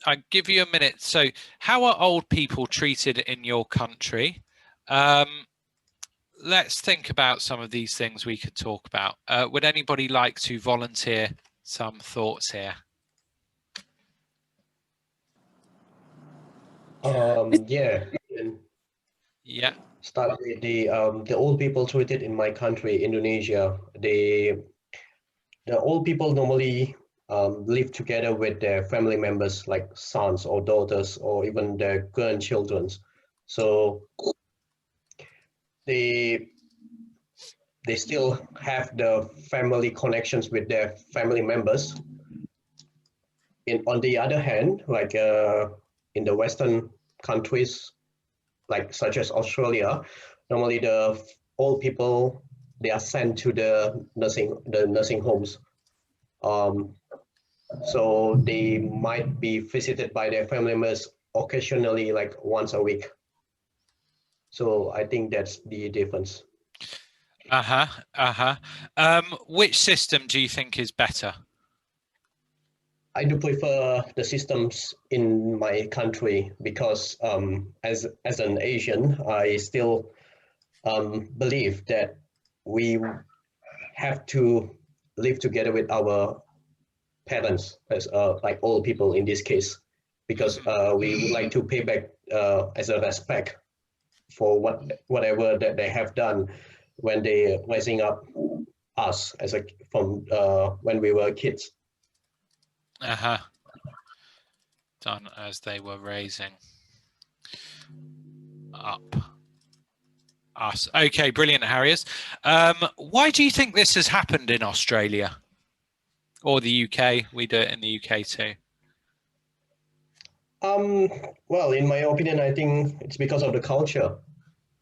I'll give you a minute. So how are old people treated in your country? Let's think about some of these things we could talk about. Would anybody like to volunteer some thoughts here? Yeah. Yeah. Start with the old people treated in my country, Indonesia. The old people normally live together with their family members, like sons or daughters, or even their grandchildren. So they still have the family connections with their family members. On the other hand, like in the Western countries, like such as Australia, normally the old people, they are sent to the nursing homes. Um, so they might be visited by their family members occasionally, like once a week. So I think that's the difference. Which system do you think is better? I do prefer the systems in my country because as an Asian, I still believe that we have to live together with our parents as like old people in this case, because we would like to pay back as a respect for whatever that they have done when they raising up us as a from when we were kids. Done as they were raising up us. Okay, brilliant, Harriers. Why do you think this has happened in Australia or the UK? We do it in the UK too. Well, in my opinion, I think it's because of the culture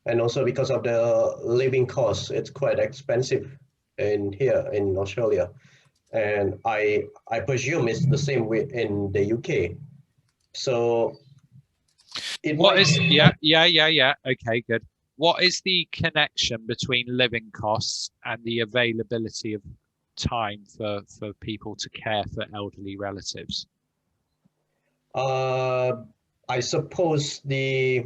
and also because of the living costs. It's quite expensive in here in Australia, and I presume it's the same way in the UK. So it What might. is yeah. Okay, good. What is the connection between living costs and the availability of time for people to care for elderly relatives? I suppose the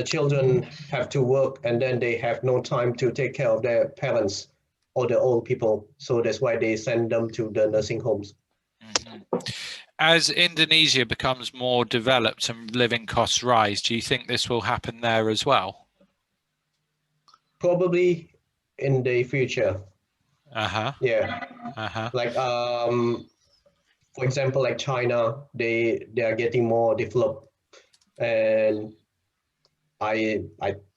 children have to work and then they have no time to take care of their parents or the old people. So that's why they send them to the nursing homes. As Indonesia becomes more developed and living costs rise, do you think this will happen there as well? Probably in the future. Yeah. Like for example, like China, they are getting more developed, and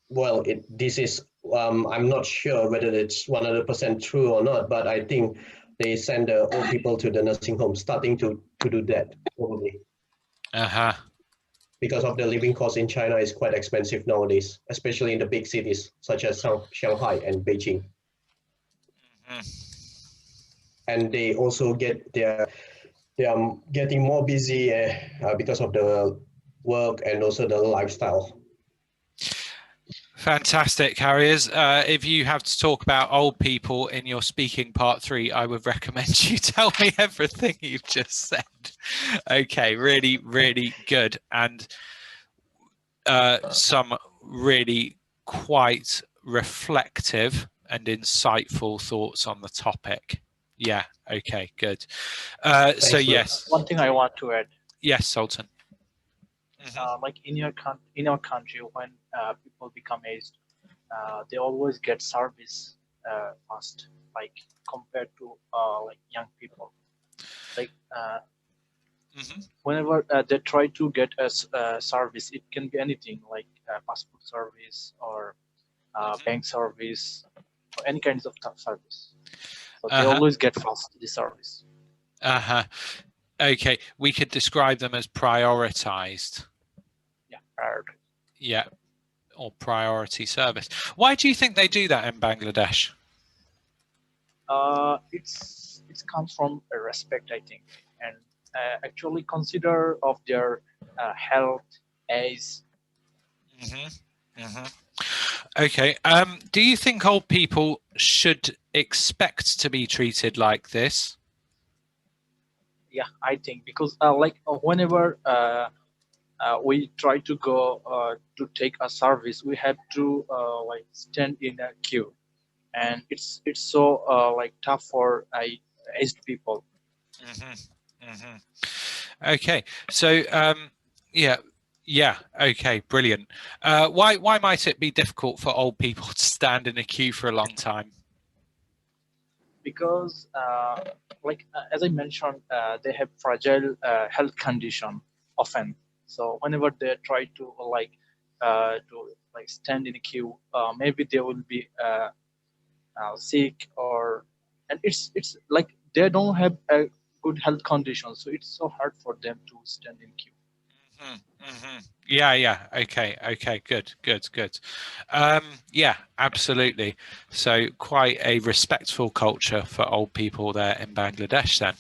well, this is I'm not sure whether it's 100% true or not, but I think they send the old people to the nursing home, starting to do that probably. Because of the living cost in China is quite expensive nowadays, especially in the big cities such as Shanghai and Beijing. And they also they are getting more busy because of the work and also the lifestyle. Fantastic, Harriers. If you have to talk about old people in your speaking part 3, I would recommend you tell me everything you've just said. Okay, really, really good. And some really quite reflective and insightful thoughts on the topic. Yeah, okay, good. So yes. One thing I want to add. Yes, Sultan. Like in your country, when people become aged, they always get service fast, like compared to like young people. Like whenever they try to get a service, it can be anything like passport service or bank service or any kinds of service. So they always get fast the service. Okay, we could describe them as prioritized. Yeah, priority. Yeah, or priority service. Why do you think they do that in Bangladesh? It comes from a respect, I think, and actually consider of their health, age. Okay. Do you think old people should expect to be treated like this? Yeah, I think because whenever we try to go to take a service, we have to like stand in a queue, and it's so like tough for aged people. Hmm. Hmm. Okay, so yeah, yeah, okay, brilliant. Why might it be difficult for old people to stand in a queue for a long time? Because as I mentioned, they have fragile health condition often. So whenever they try to stand in a queue, maybe they will be sick, or and it's like they don't have a good health condition, so it's so hard for them to stand in queue. Hmm. Hmm. Yeah, yeah. Okay, okay, good, good, good. Yeah, absolutely. So quite a respectful culture for old people there in Bangladesh then.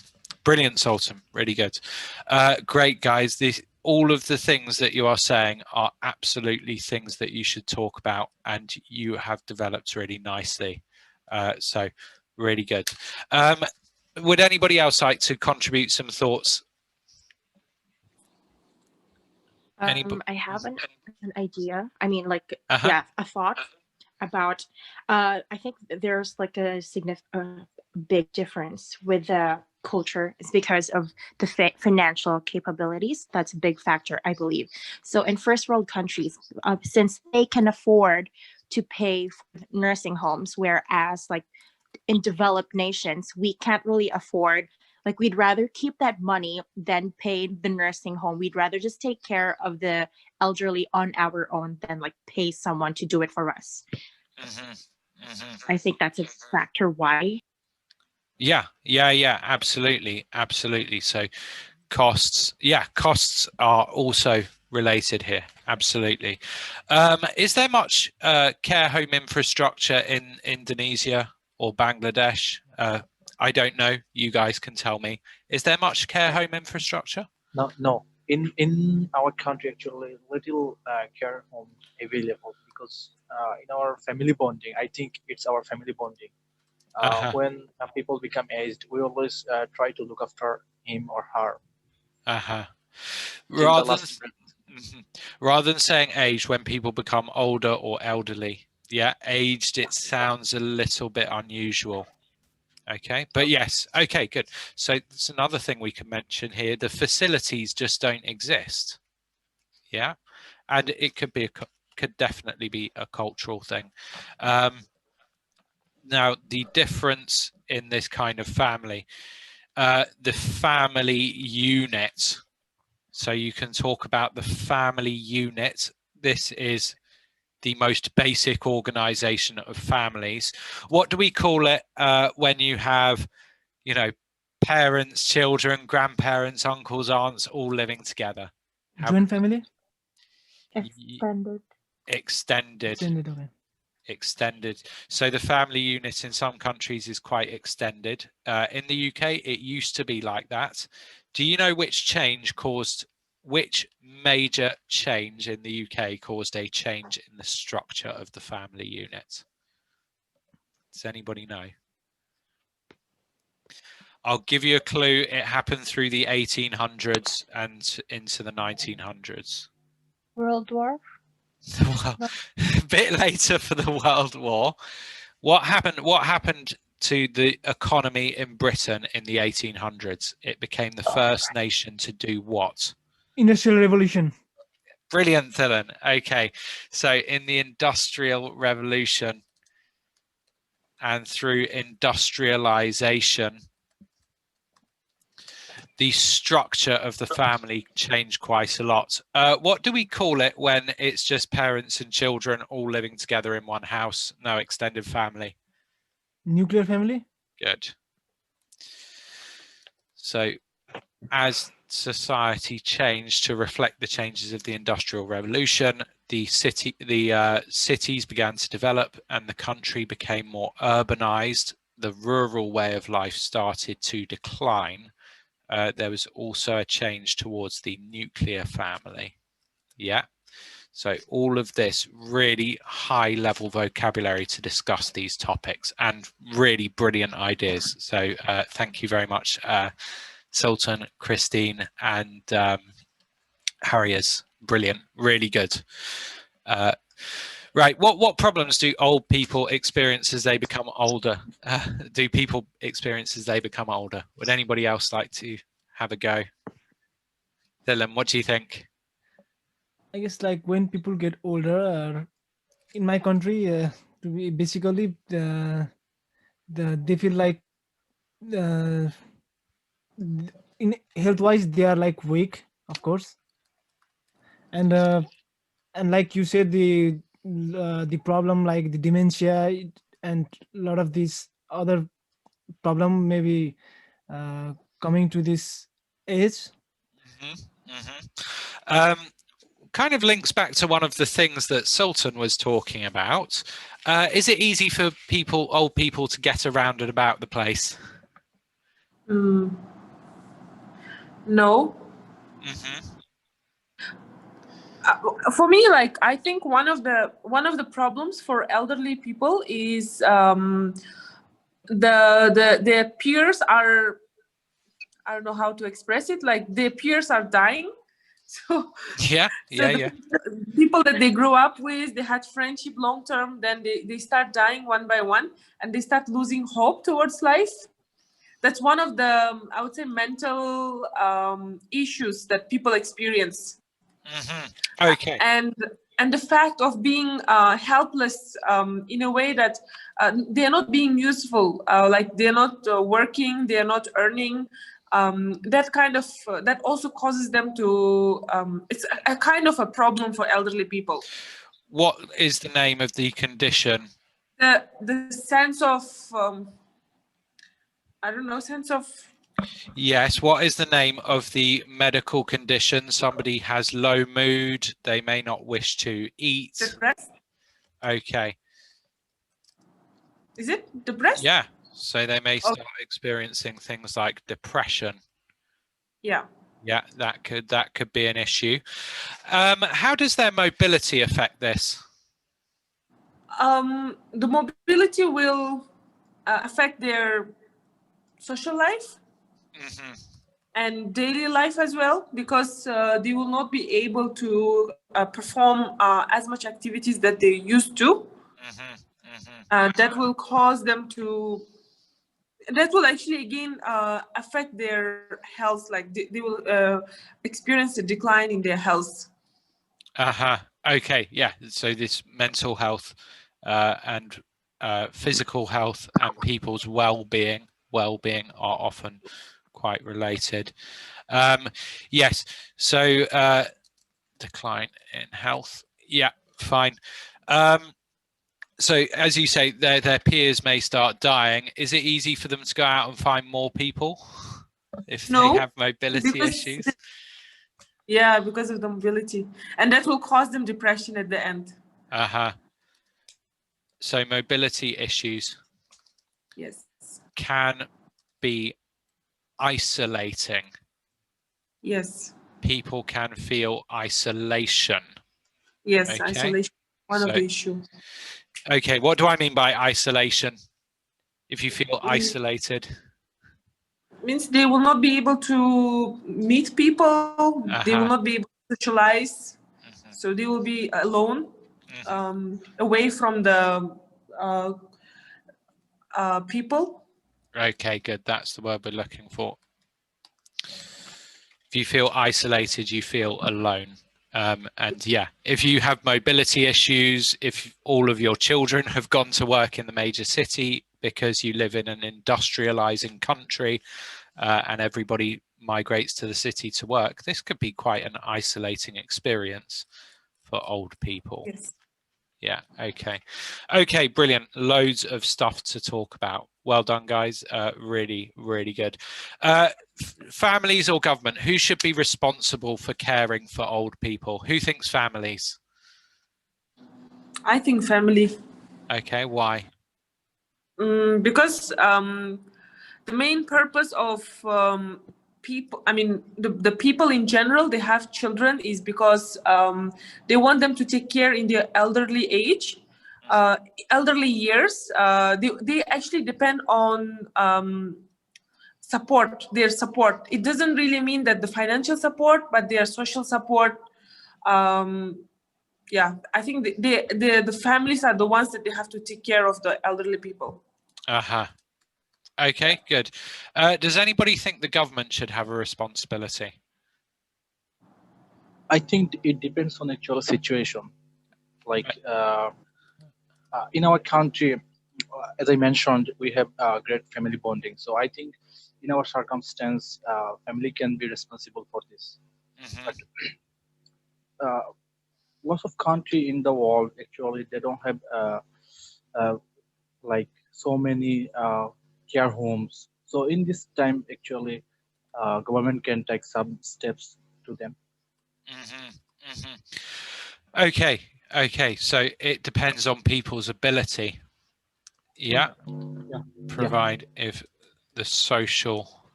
Brilliant, Sultan. Really good. Great, guys. All of the things that you are saying are absolutely things that you should talk about, and you have developed really nicely. So really good. Would anybody else like to contribute some thoughts? Anybody? I have an idea. I mean, like, Uh-huh. yeah, a thought about. I think there's like a significant, big difference with the culture. It's because of the financial capabilities. That's a big factor, I believe. So in first world countries, since they can afford to pay for nursing homes, whereas like in developed nations, we can't really afford, like, we'd rather keep that money than pay the nursing home. We'd rather just take care of the elderly on our own than like pay someone to do it for us. Hmm. Hmm. I think that's a factor why. Yeah, yeah, yeah, absolutely, absolutely. So costs, yeah, costs are also related here. Absolutely. Is there much care home infrastructure in Indonesia or Bangladesh? I don't know. You guys can tell me. Is there much care home infrastructure? No, in our country actually little care home available, because in our family bonding, I think it's our family bonding. Uh-huh. When people become aged, we always try to look after him or her Uh-huh. till the Rather than last breath. Mhm. Rather than saying age when people become older or elderly. Yeah, aged, it sounds a little bit unusual. Okay, but yes, okay, good. So it's another thing we can mention here. The facilities just don't exist. Yeah, and it could be could definitely be a cultural thing. Now, the difference in this kind of family, the family unit. So you can talk about the family unit. This is the most basic organization of families. What do we call it when you have, you know, parents, children, grandparents, uncles, aunts, all living together? Joint family? Extended. Extended. Extended, okay. Extended. So the family unit in some countries is quite extended. In the UK, it used to be like that. Do you know which major change in the UK caused a change in the structure of the family unit? Does anybody know? I'll give you a clue. It happened through the 1800s and into the 1900s. World War. Well, a bit later for the World War. What happened to the economy in Britain in the 1800s? It became the first nation to do what? Industrial Revolution. Brilliant, Dylan. Okay, so in the Industrial Revolution and through industrialization, the structure of the family changed quite a lot. What do we call it when it's just parents and children all living together in one house, no extended family? Nuclear family? Good. So as society changed to reflect the changes of the Industrial Revolution, the cities began to develop and the country became more urbanized. The rural way of life started to decline. There was also a change towards the nuclear family. Yeah. So all of this really high level vocabulary to discuss these topics and really brilliant ideas. So thank you very much, Sultan, Christine, and Harriers. Brilliant, really good. Right, what problems do old people experience as they become older? Do people experience as they become older? Would anybody else like to have a go? Dylan, what do you think? I guess like when people get older, in my country, basically they feel like uh, in health wise they are like weak, of course, and like you said, the problem like the dementia and a lot of these other problem maybe coming to this age. Kind of links back to one of the things that Sultan was talking about. Is it easy for old people, to get around and about the place? No. For me, like I think one of the problems for elderly people is their peers are, I don't know how to express it, like their peers are dying. So people that they grew up with, they had friendship long term, then they start dying one by one, and they start losing hope towards life. That's one of the, I would say, mental issues that people experience. Okay. And the fact of being helpless in a way that they're not being useful, like they're not working, they're not earning. That kind of that also causes them to. It's a kind of a problem for elderly people. What is the name of the condition? The sense of I don't know, sense of. Yes, what is the name of the medical condition? Somebody has low mood, they may not wish to eat. Depressed? Okay. Is it depressed? Yeah, so they may start experiencing things like depression. Yeah. Yeah, that could be an issue. How does their mobility affect this? The mobility will affect their social life and daily life as well, because they will not be able to perform as much activities that they used to. That will cause them to. That will actually again affect their health. Like they will experience a decline in their health. Okay. Yeah. So this mental health and physical health and people's well-being are often quite related. Yes. So decline in health. Yeah. Fine. So as you say, their peers may start dying. Is it easy for them to go out and find more people if they have mobility issues? Yeah, because of the mobility, and that will cause them depression at the end. So mobility issues, yes, can be isolating. Yes, people can feel isolation. Yes, okay. Isolation, one of the issues. Okay, what do I mean by isolation? If you feel isolated, means they will not be able to meet people. They will not be able to socialize. So they will be alone, away from the people. Okay, good. That's the word we're looking for. If you feel isolated, you feel alone. And yeah, if you have mobility issues, if all of your children have gone to work in the major city because you live in an industrializing country and everybody migrates to the city to work, this could be quite an isolating experience for old people. Yes. Yeah, okay. Okay, brilliant. Loads of stuff to talk about. Well done, guys. Really, really good. Families or government, who should be responsible for caring for old people? Who thinks families? I think family. Okay, why? Because the main purpose of people, I mean, the people in general, they have children is because they want them to take care in their elderly age, elderly years. They actually depend on support, their support. It doesn't really mean that the financial support, but their social support. Yeah, I think the families are the ones that they have to take care of the elderly people. Okay, good. Does anybody think the government should have a responsibility? I think it depends on actual situation. Like in our country, as I mentioned, we have great family bonding. So I think in our circumstance, family can be responsible for this. But lots of country in the world, actually, they don't have like so many care homes. So in this time, actually, government can take some steps to them. Okay, so it depends on people's ability. Yeah. Provide if the social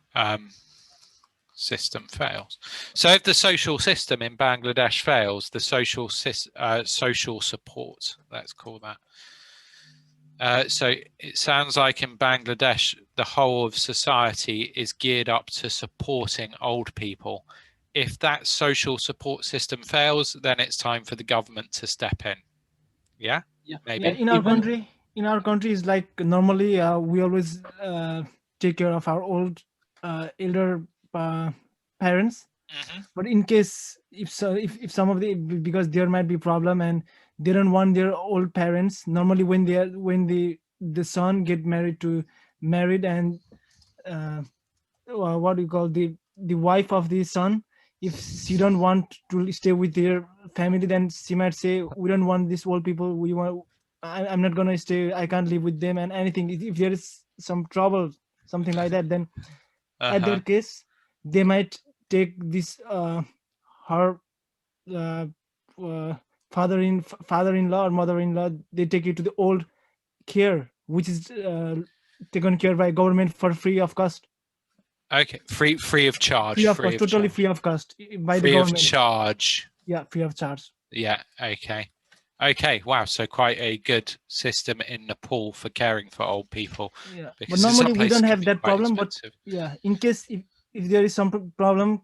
system fails. So if the social system in Bangladesh fails, the social support, let's call that. So it sounds like in Bangladesh, the whole of society is geared up to supporting old people. If that social support system fails, then it's time for the government to step in. Yeah, maybe. Yeah, in our country is like normally we always take care of our old elder parents. But in case if some of the, because there might be problem and they don't want their old parents, normally when the son get married and what do you call the wife of the son, if she don't want to stay with their family, then she might say, we don't want these old people, we want, I'm not gonna stay, I can't live with them and anything. If there is some trouble, something like that, then at their case they might take this her father-in-law or mother-in-law, they take it to the old care, which is taken care by government for free of cost. Okay, free of charge. Free of cost, totally free of cost by the government. Free of charge. Yeah, free of charge. Yeah, okay. Wow, so quite a good system in Nepal for caring for old people. Yeah, but normally we don't have that problem. Expensive. But yeah, in case if there is some problem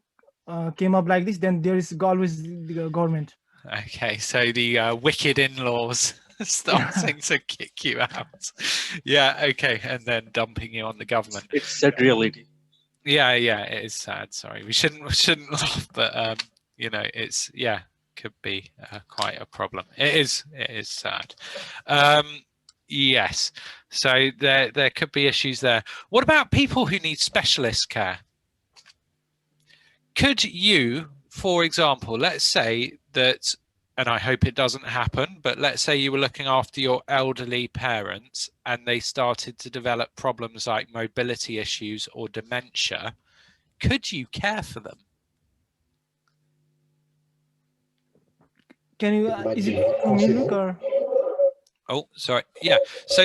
came up like this, then there is always the government. Okay, so the wicked in-laws starting to kick you out. Yeah, okay, and then dumping you on the government. It's sad reality. Yeah, it is sad. Sorry, we shouldn't laugh, but you know, it's could be quite a problem. It is sad. Yes, so there could be issues there. What about people who need specialist care? Could you, for example, let's say that, and I hope it doesn't happen, but let's say you were looking after your elderly parents and they started to develop problems like mobility issues or dementia. Could you care for them? Can you, is it me, Luke, or? Oh, sorry. Yeah. So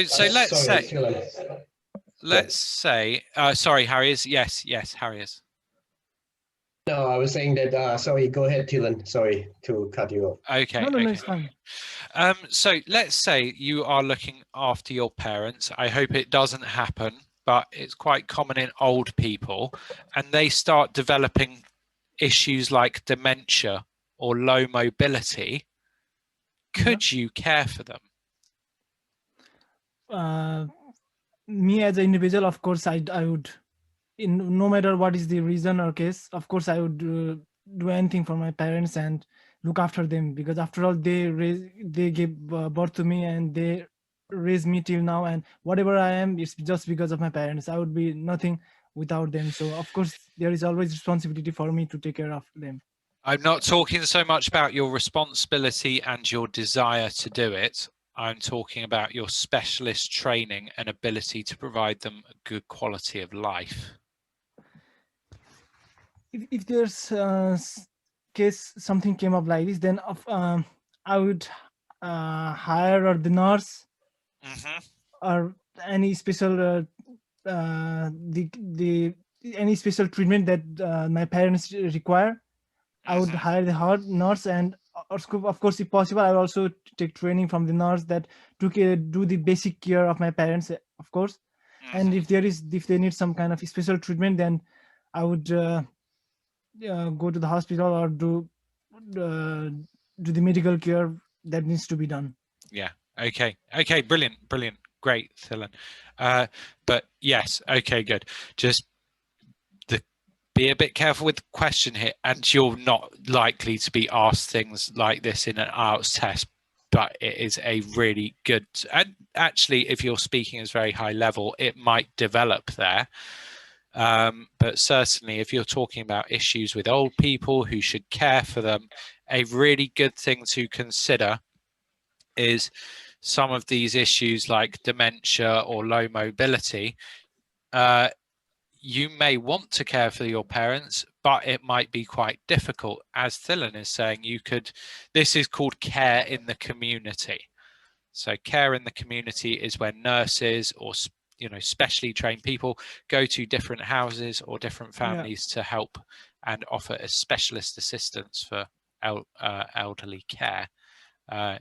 let's say, sorry, Harriers. Yes, Harriers. No, I was saying that, sorry, go ahead, Thilan. Sorry to cut you off. Okay. No, it's fine. So let's say you are looking after your parents. I hope it doesn't happen, but it's quite common in old people, and they start developing issues like dementia or low mobility. Could you care for them? Me as an individual, of course, I would. No matter what is the reason or case, of course, I would do anything for my parents and look after them, because after all, they gave birth to me and they raised me till now, and whatever I am, it's just because of my parents. I would be nothing without them. So of course, there is always responsibility for me to take care of them. I'm not talking so much about your responsibility and your desire to do it. I'm talking about your specialist training and ability to provide them a good quality of life. If there's case something came up like this, then I would hire the nurse or any special any special treatment that my parents require. I would hire the nurse, and of course, if possible, I would also take training from the nurse that to do the basic care of my parents, of course. And if they need some kind of special treatment, then I would go to the hospital or do the medical care that needs to be done. Yeah. Okay. Okay. Brilliant. Brilliant. Great, Thilan. But yes. Okay. Good. Just be a bit careful with the question here, and you're not likely to be asked things like this in an IELTS test. But it is a really good, and actually, if your speaking is very high level, it might develop there. But certainly, if you're talking about issues with old people who should care for them, a really good thing to consider is some of these issues like dementia or low mobility. You may want to care for your parents, but it might be quite difficult. As Thilan is saying, this is called care in the community. So care in the community is when nurses or specially trained people go to different houses or different families to help and offer a specialist assistance for elderly care.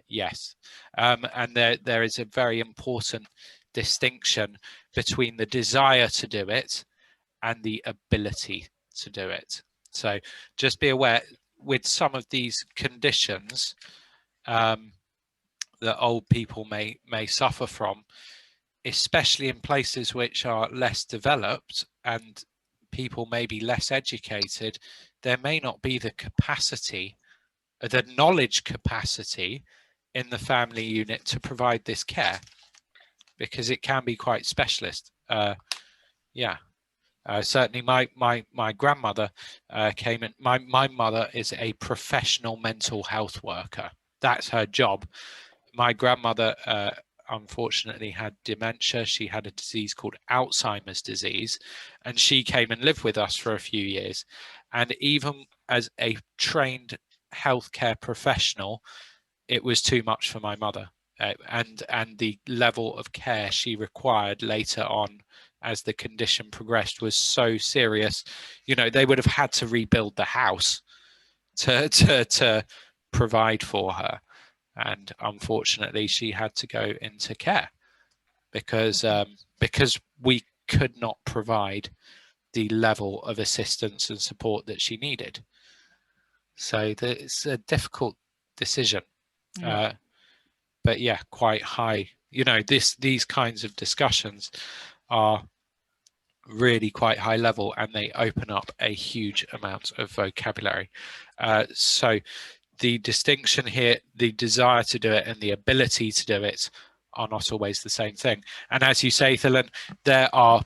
Yes, and there is a very important distinction between the desire to do it and the ability to do it. So just be aware with some of these conditions that old people may suffer from, especially in places which are less developed and people may be less educated, there may not be the capacity, the knowledge capacity in the family unit to provide this care, because it can be quite specialist. Certainly my grandmother came in. My mother is a professional mental health worker. That's her job. My grandmother unfortunately had dementia. She had a disease called Alzheimer's disease, and she came and lived with us for a few years. And even as a trained healthcare professional, it was too much for my mother, and the level of care she required later on as the condition progressed was so serious. They would have had to rebuild the house to provide for her, and unfortunately she had to go into care because we could not provide the level of assistance and support that she needed. So it's a difficult decision. But yeah, quite high. These kinds of discussions are really quite high level, and they open up a huge amount of vocabulary. So the distinction here, the desire to do it and the ability to do it, are not always the same thing. And as you say, Thilan, there are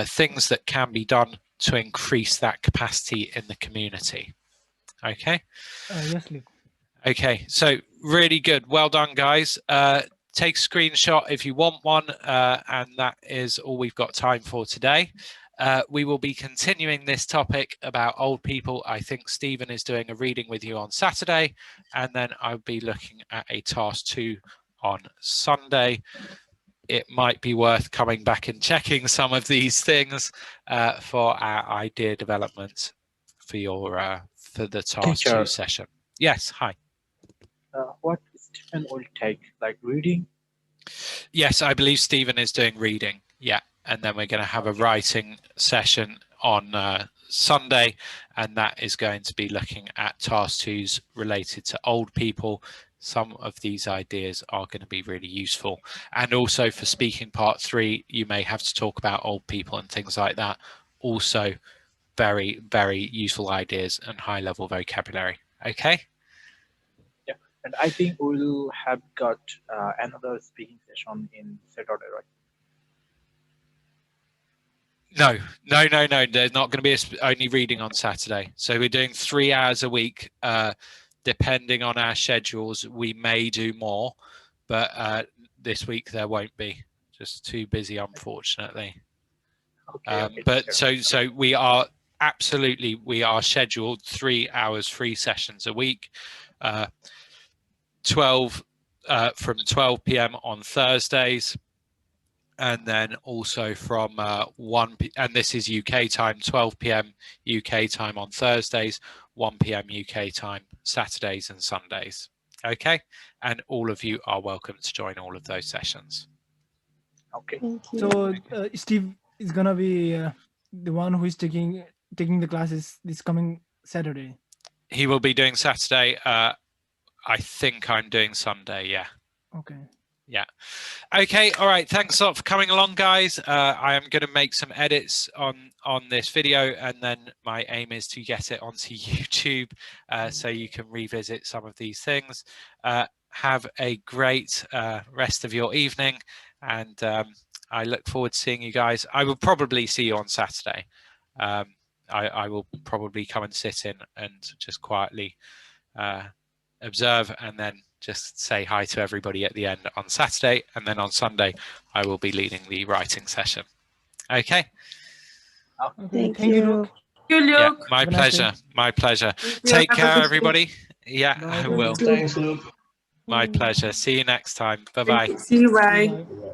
things that can be done to increase that capacity in the community. Okay. Yes, Luke. Okay, so really good. Well done, guys. Take a screenshot if you want one, and that is all we've got time for today. We will be continuing this topic about old people. I think Stephen is doing a reading with you on Saturday, and then I'll be looking at a task 2 on Sunday. It might be worth coming back and checking some of these things for our idea development for the task 2 session. Yes, hi. What Stephen will take, like reading? Yes, I believe Stephen is doing reading. Yeah, and then we're going to have a writing session on Sunday, and that is going to be looking at task 2s related to old people. Some of these ideas are going to be really useful. And also for speaking part 3, you may have to talk about old people and things like that. Also very, very useful ideas and high level vocabulary. Okay. Yeah, and I think we'll have got another speaking session in Saturday, right? No. There's not going to be only reading on Saturday. So we're doing 3 hours a week. Depending on our schedules, we may do more, but this week there won't be. Just too busy, unfortunately. Okay, but so we are scheduled 3 hours, 3 sessions a week. 12 from 12 p.m. on Thursdays, and then also from 1 p.m. and this is UK time, 12 p.m. UK time on Thursdays, 1 p.m. UK time Saturdays and Sundays. Okay, and all of you are welcome to join all of those sessions. Okay. Thank you. So Steve is gonna be the one who is taking the classes this coming Saturday. He will be doing Saturday. I think I'm doing Sunday. Yeah. Okay. Yeah. Okay. All right. Thanks a lot for coming along, guys. I am going to make some edits on this video, and then my aim is to get it onto YouTube so you can revisit some of these things. Have a great rest of your evening, and I look forward to seeing you guys. I will probably see you on Saturday. I will probably come and sit in and just quietly observe, and then just say hi to everybody at the end on Saturday, and then on Sunday I will be leading the writing session. Okay. Okay. Thank you. Luke. You, Luke. Yeah, my Have a nice day. pleasure. My pleasure. Thank you. Take Have a care, good day. everybody. Yeah, Bye. I will. Thanks, Luke. My pleasure. See you next time. Bye-bye. See you. Bye. Bye. Yeah.